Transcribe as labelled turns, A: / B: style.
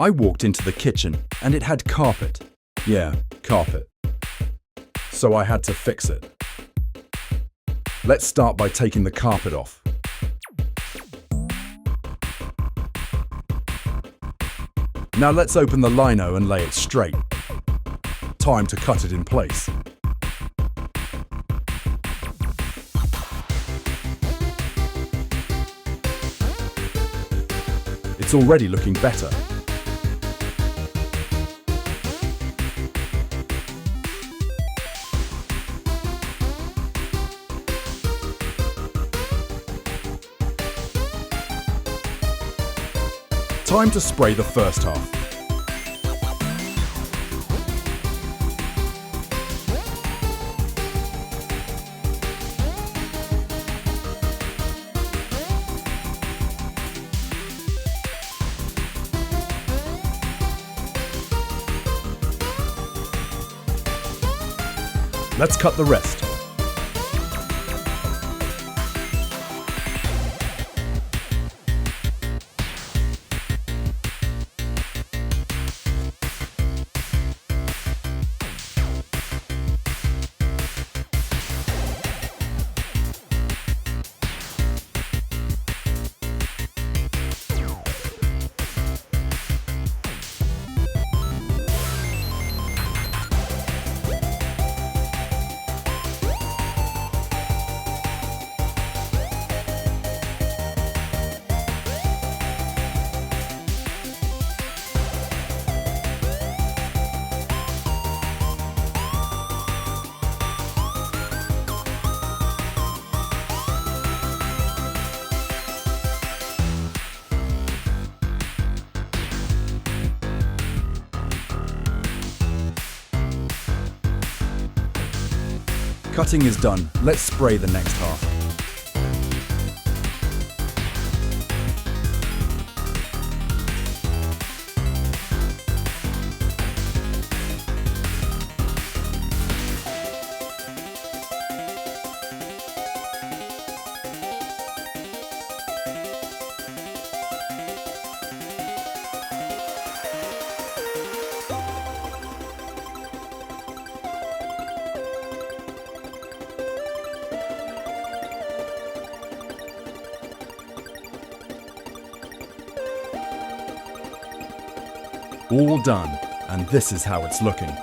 A: I walked into the kitchen and it had carpet. Yeah, carpet. So I had to fix it. Let's start by taking the carpet off. Now let's open the lino and lay it straight. Time to cut it in place. It's already looking better. Time to spray the first half. Let's cut the rest. Cutting is done. Let's spray the next half. All done, and this is how it's looking.